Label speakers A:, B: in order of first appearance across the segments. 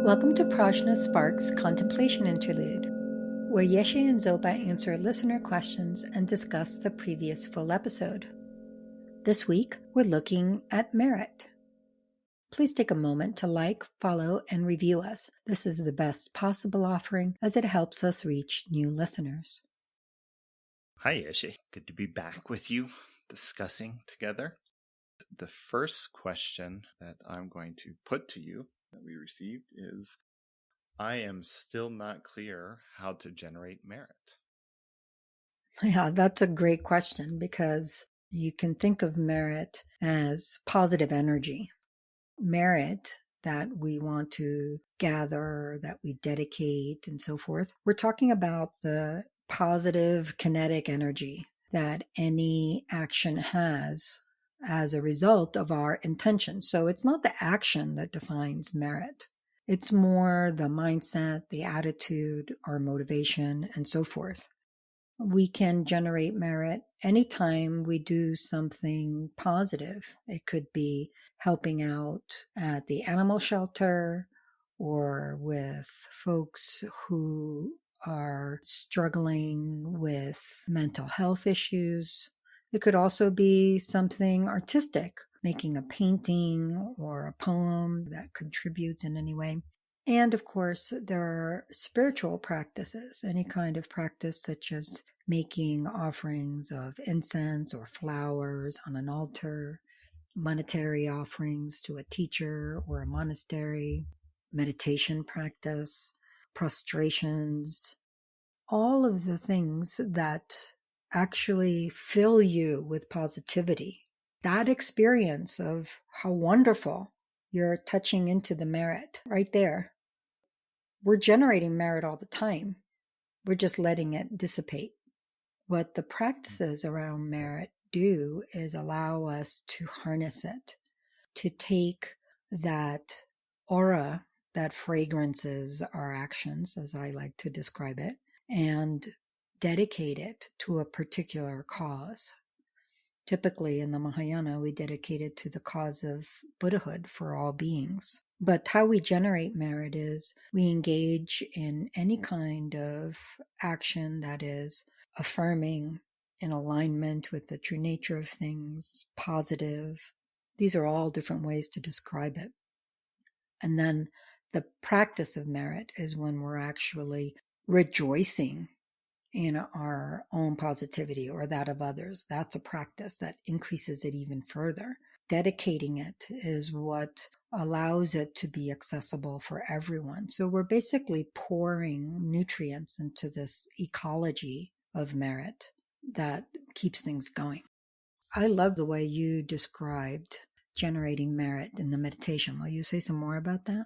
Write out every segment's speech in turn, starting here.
A: Welcome to PRAJNA SPARKS Contemplation Interlude, where Yeshe and Zopa answer listener questions and discuss the previous full episode. This week, we're looking at merit. Please take a moment to like, follow, and review us. This is the best possible offering as it helps us reach new listeners.
B: Hi, Yeshe. Good to be back with you discussing together. The first question that I'm going to put to you that we received is, I am still not clear how to generate merit.
A: Yeah, that's a great question because you can think of merit as positive energy. Merit that we want to gather, that we dedicate, and so forth. We're talking about the positive kinetic energy that any action has as a result of our intention. So it's not the action that defines merit. It's more the mindset, the attitude, our motivation, and so forth. We can generate merit anytime we do something positive. It could be helping out at the animal shelter or with folks who are struggling with mental health issues. It could also be something artistic, making a painting or a poem that contributes in any way. And of course, there are spiritual practices, any kind of practice such as making offerings of incense or flowers on an altar, monetary offerings to a teacher or a monastery, meditation practice, prostrations, all of the things that actually fill you with positivity. That experience of how wonderful you're touching into the merit right there. We're generating merit all the time. We're just letting it dissipate. What the practices around merit do is allow us to harness it, to take that aura that fragrances our actions, as I like to describe it, and dedicate it to a particular cause. Typically in the Mahayana, we dedicate it to the cause of Buddhahood for all beings. But how we generate merit is we engage in any kind of action that is affirming, in alignment with the true nature of things, positive. These are all different ways to describe it. And then the practice of merit is when we're actually rejoicing in our own positivity or that of others. That's a practice that increases it even further. Dedicating it is what allows it to be accessible for everyone. So we're basically pouring nutrients into this ecology of merit that keeps things going. I love the way you described generating merit in the meditation. Will you say some more about that?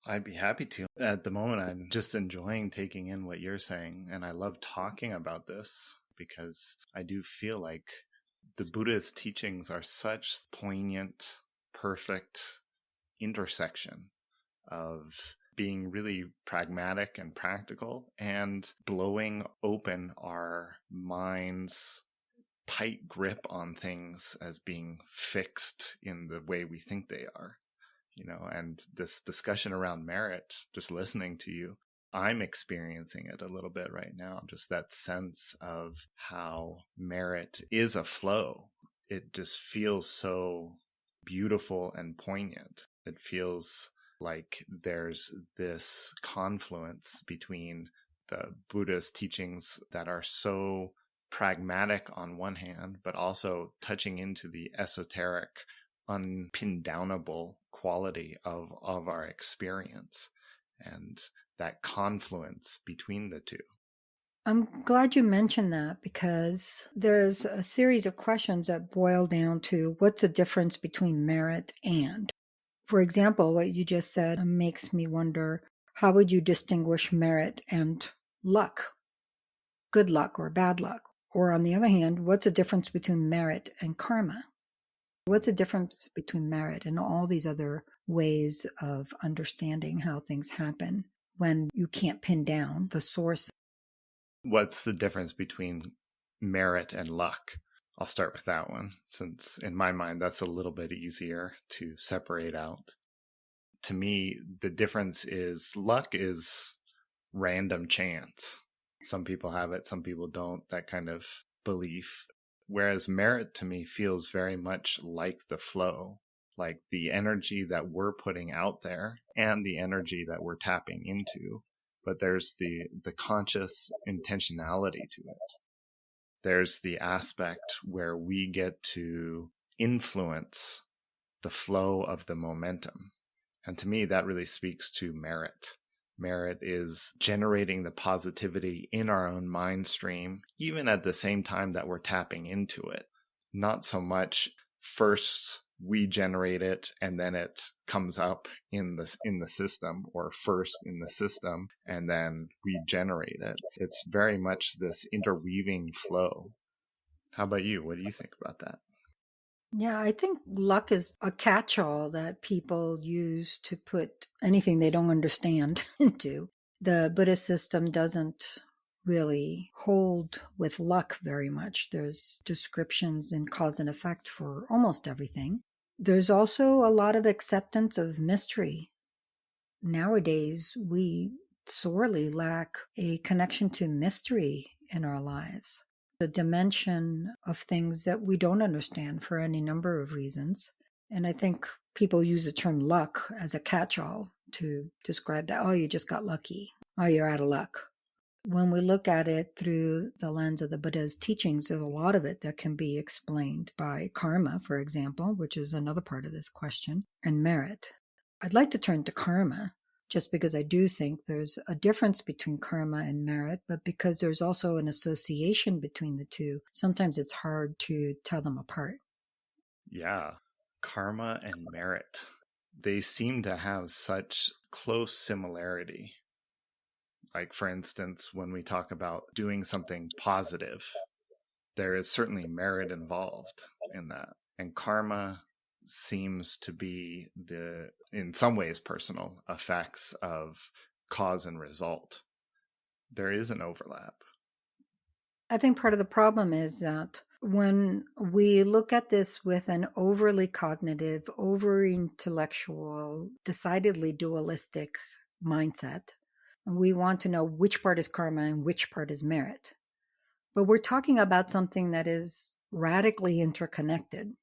B: I'd be happy to. At the moment, I'm just enjoying taking in what you're saying, and I love talking about this because I do feel like the Buddha's teachings are such poignant, perfect intersection of being really pragmatic and practical and blowing open our mind's tight grip on things as being fixed in the way we think they are. And this discussion around merit, just listening to you, I'm experiencing it a little bit right now. Just that sense of how merit is a flow. It just feels so beautiful and poignant. It feels like there's this confluence between the Buddha's teachings that are so pragmatic on one hand, but also touching into the esoteric, unpin-downable quality of our experience, and that confluence between the two.
A: I'm glad you mentioned that because there's a series of questions that boil down to what's the difference between merit and. For example, what you just said makes me wonder, how would you distinguish merit and luck, good luck or bad luck? Or on the other hand, what's the difference between merit and karma? What's the difference between merit and all these other ways of understanding how things happen when you can't pin down the source?
B: What's the difference between merit and luck? I'll start with that one, since in my mind, that's a little bit easier to separate out. to me, the difference is luck is random chance. Some people have it, some people don't, that kind of belief. Whereas merit to me feels very much like the flow, like the energy that we're putting out there and the energy that we're tapping into. But there's the conscious intentionality to it. There's the aspect where we get to influence the flow of the momentum. And to me, that really speaks to merit. Merit is generating the positivity in our own mind stream, even at the same time that we're tapping into it. Not so much first we generate it and then it comes up in the system, or first in the system and then we generate it. It's very much this interweaving flow. How about you? What do you think about that?
A: Yeah, I think luck is a catch-all that people use to put anything they don't understand into. The Buddhist system doesn't really hold with luck very much. There's descriptions in cause and effect for almost everything. There's also a lot of acceptance of mystery. Nowadays, we sorely lack a connection to mystery in our lives, the dimension of things that we don't understand for any number of reasons. And I think people use the term luck as a catch-all to describe that. Oh, you just got lucky. Oh, you're out of luck. When we look at it through the lens of the Buddha's teachings, there's a lot of it that can be explained by karma, for example, which is another part of this question, and merit. I'd like to turn to karma, just because I do think there's a difference between karma and merit, but because there's also an association between the two, sometimes it's hard to tell them apart.
B: Yeah, karma and merit. They seem to have such close similarity. Like, for instance, when we talk about doing something positive, there is certainly merit involved in that. And karma seems to be in some ways, personal effects of cause and result. There is an overlap.
A: I think part of the problem is that when we look at this with an overly cognitive, over intellectual, decidedly dualistic mindset, we want to know which part is karma and which part is merit. But we're talking about something that is radically interconnected.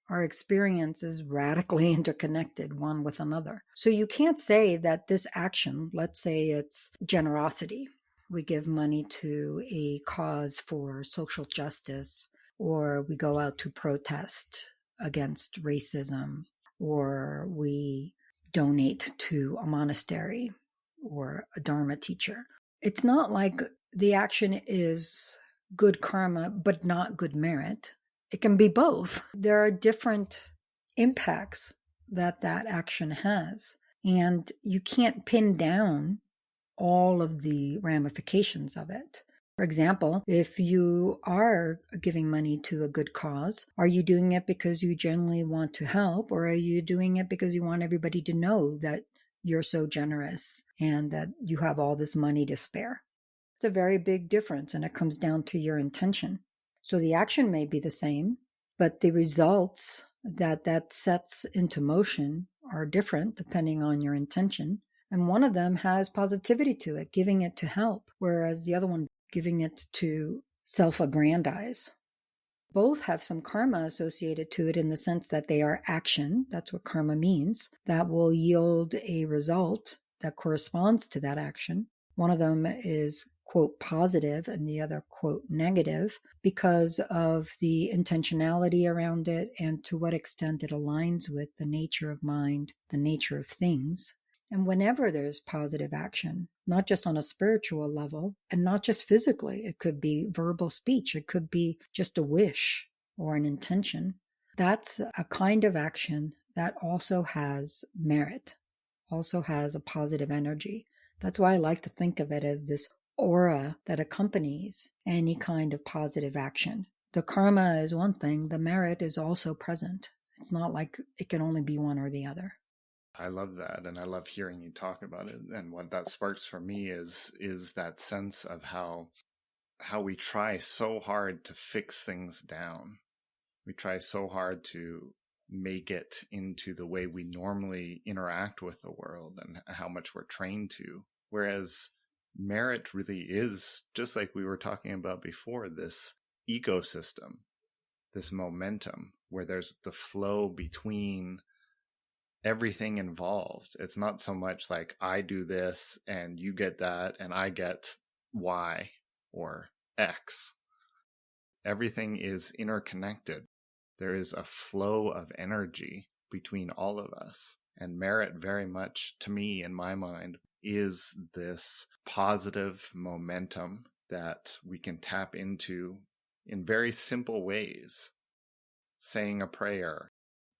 A: Our experience is radically interconnected one with another. So you can't say that this action, let's say it's generosity, we give money to a cause for social justice, or we go out to protest against racism, or we donate to a monastery or a Dharma teacher. It's not like the action is good karma, but not good merit. It can be both. There are different impacts that action has, and you can't pin down all of the ramifications of it. For example, if you are giving money to a good cause, are you doing it because you genuinely want to help, or are you doing it because you want everybody to know that you're so generous and that you have all this money to spare? It's a very big difference, and it comes down to your intention. So the action may be the same, but the results that sets into motion are different depending on your intention. And one of them has positivity to it, giving it to help, whereas the other one, giving it to self-aggrandize. Both have some karma associated to it in the sense that they are action. That's what karma means. That will yield a result that corresponds to that action. One of them is, quote, positive, and the other, quote, negative, because of the intentionality around it and to what extent it aligns with the nature of mind, the nature of things. And whenever there's positive action, not just on a spiritual level and not just physically, it could be verbal speech, it could be just a wish or an intention. That's a kind of action that also has merit, also has a positive energy. That's why I like to think of it as this aura that accompanies any kind of positive action. The karma is one thing, the merit is also present. It's not like it can only be one or the other.
B: I love that, and I love hearing you talk about it. And what that sparks for me is that sense of how we try so hard to fix things down. We try so hard to make it into the way we normally interact with the world and how much we're trained to. Whereas merit really is, just like we were talking about before, this ecosystem, this momentum where there's the flow between everything involved. It's not so much like I do this and you get that and I get Y or X. Everything is interconnected. There is a flow of energy between all of us. And merit, very much to me, in my mind, is this positive momentum that we can tap into in very simple ways. Saying a prayer,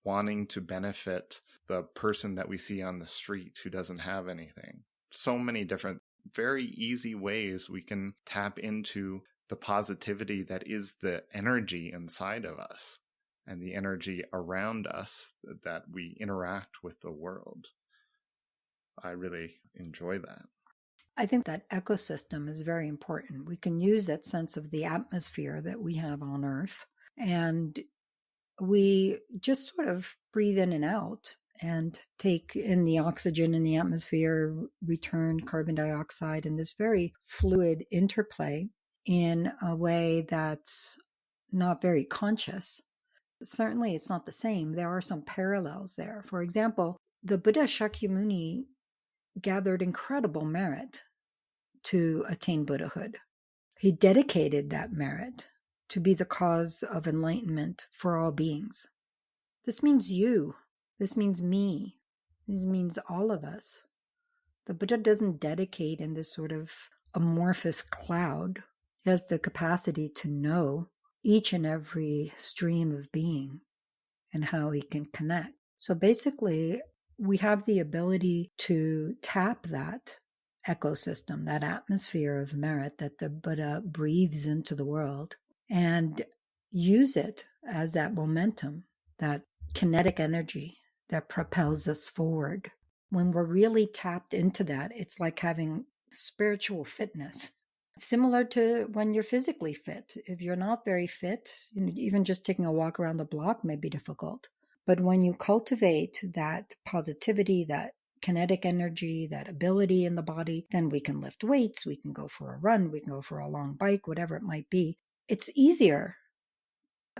B: wanting to benefit the person that we see on the street who doesn't have anything. So many different, very easy ways we can tap into the positivity that is the energy inside of us and the energy around us that we interact with the world. I really enjoy that.
A: I think that ecosystem is very important. We can use that sense of the atmosphere that we have on Earth, and we just sort of breathe in and out and take in the oxygen in the atmosphere, return carbon dioxide in this very fluid interplay in a way that's not very conscious. Certainly, it's not the same. There are some parallels there. For example, the Buddha Shakyamuni gathered incredible merit to attain Buddhahood. He dedicated that merit to be the cause of enlightenment for all beings. This means you. This means me. This means all of us. The Buddha doesn't dedicate in this sort of amorphous cloud. He has the capacity to know each and every stream of being and how he can connect. So basically, we have the ability to tap that ecosystem, that atmosphere of merit that the Buddha breathes into the world, and use it as that momentum, that kinetic energy that propels us forward. When we're really tapped into that, it's like having spiritual fitness. Similar to when you're physically fit. If you're not very fit, even just taking a walk around the block may be difficult. But when you cultivate that positivity, that kinetic energy, that ability in the body, then we can lift weights, we can go for a run, we can go for a long bike, whatever it might be. It's easier.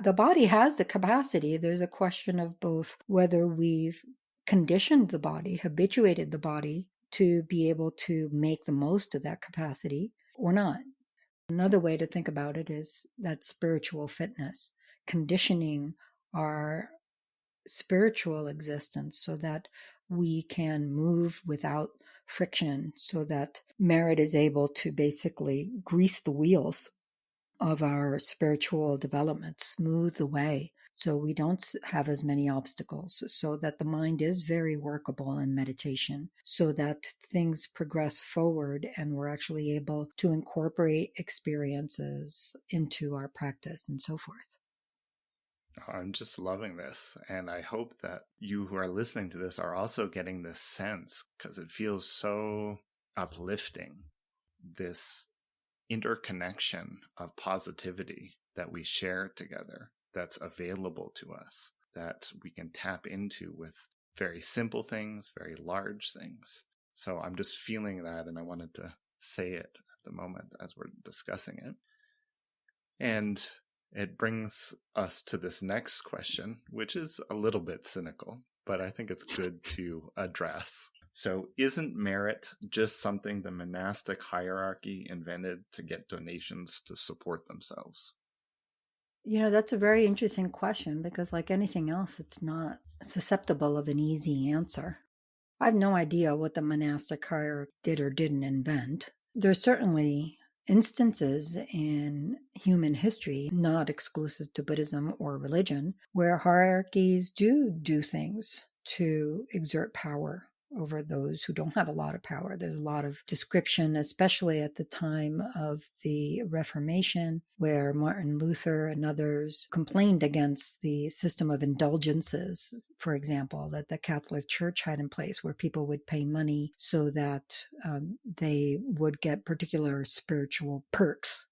A: The body has the capacity. There's a question of both whether we've conditioned the body, habituated the body to be able to make the most of that capacity or not. Another way to think about it is that spiritual fitness, conditioning our spiritual existence so that we can move without friction, so that merit is able to basically grease the wheels of our spiritual development, smooth the way so we don't have as many obstacles, so that the mind is very workable in meditation, so that things progress forward and we're actually able to incorporate experiences into our practice and so forth.
B: I'm just loving this. And I hope that you who are listening to this are also getting this sense, because it feels so uplifting, this interconnection of positivity that we share together, that's available to us, that we can tap into with very simple things, very large things. So I'm just feeling that, and I wanted to say it at the moment as we're discussing it. And it brings us to this next question, which is a little bit cynical, but I think it's good to address. So isn't merit just something the monastic hierarchy invented to get donations to support themselves?
A: That's a very interesting question because, like anything else, it's not susceptible of an easy answer. I have no idea what the monastic hierarchy did or didn't invent. There's certainly instances in human history, not exclusive to Buddhism or religion, where hierarchies do things to exert power over those who don't have a lot of power. There's a lot of description, especially at the time of the Reformation, where Martin Luther and others complained against the system of indulgences, for example, that the Catholic Church had in place, where people would pay money so that they would get particular spiritual perks,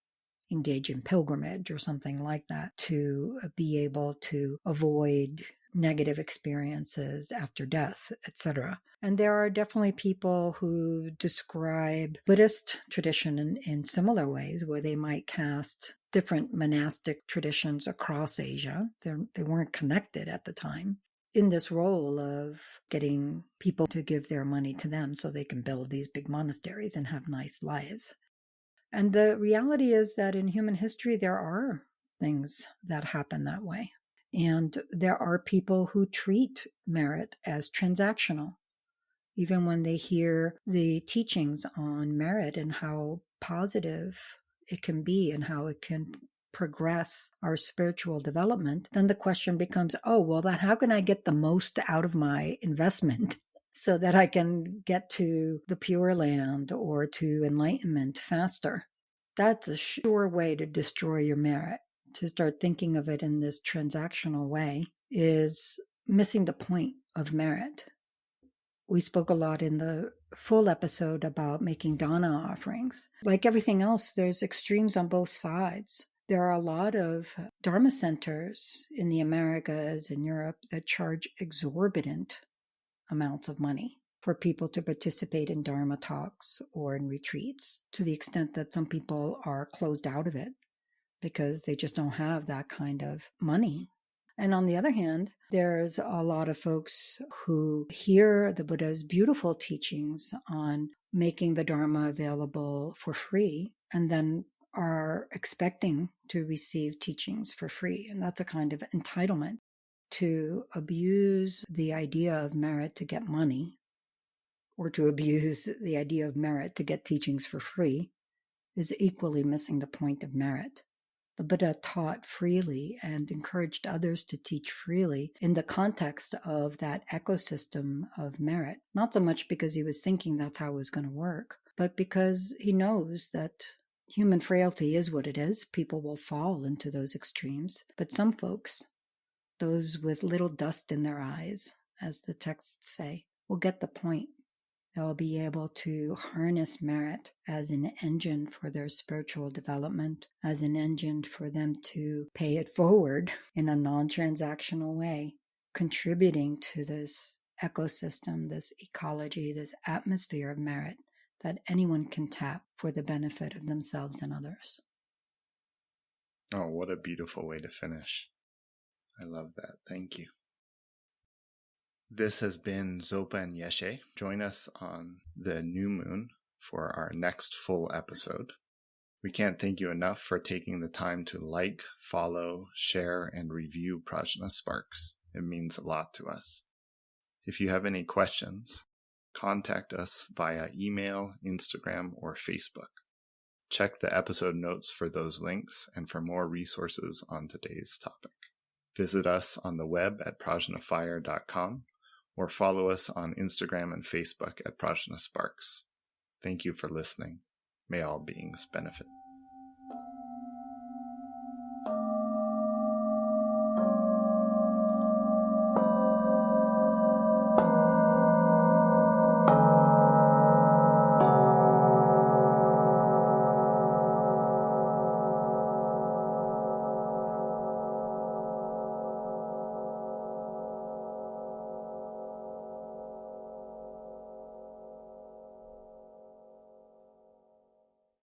A: engage in pilgrimage or something like that, to be able to avoid negative experiences after death, etc. And there are definitely people who describe Buddhist tradition in similar ways, where they might cast different monastic traditions across Asia. They weren't connected at the time, in this role of getting people to give their money to them so they can build these big monasteries and have nice lives. And the reality is that in human history, there are things that happen that way. And there are people who treat merit as transactional, even when they hear the teachings on merit and how positive it can be and how it can progress our spiritual development. Then the question becomes, oh, well, then how can I get the most out of my investment so that I can get to the Pure Land or to enlightenment faster? That's a sure way to destroy your merit. To start thinking of it in this transactional way is missing the point of merit. We spoke a lot in the full episode about making dana offerings. Like everything else, there's extremes on both sides. There are a lot of dharma centers in the Americas and Europe that charge exorbitant amounts of money for people to participate in dharma talks or in retreats, to the extent that some people are closed out of it because they just don't have that kind of money. And on the other hand, there's a lot of folks who hear the Buddha's beautiful teachings on making the Dharma available for free and then are expecting to receive teachings for free. And that's a kind of entitlement. To abuse the idea of merit to get money, or to abuse the idea of merit to get teachings for free, is equally missing the point of merit. The Buddha taught freely and encouraged others to teach freely in the context of that ecosystem of merit, not so much because he was thinking that's how it was going to work, but because he knows that human frailty is what it is. People will fall into those extremes, but some folks, those with little dust in their eyes, as the texts say, will get the point. They'll be able to harness merit as an engine for their spiritual development, as an engine for them to pay it forward in a non-transactional way, contributing to this ecosystem, this ecology, this atmosphere of merit that anyone can tap for the benefit of themselves and others.
B: Oh, what a beautiful way to finish. I love that. Thank you. This has been Zopa and Yeshe. Join us on the new moon for our next full episode. We can't thank you enough for taking the time to like, follow, share, and review PRAJNA Sparks. It means a lot to us. If you have any questions, contact us via email, Instagram, or Facebook. Check the episode notes for those links and for more resources on today's topic. Visit us on the web at prajnafire.com or follow us on Instagram and Facebook at PRAJNA Sparks. Thank you for listening. May all beings benefit.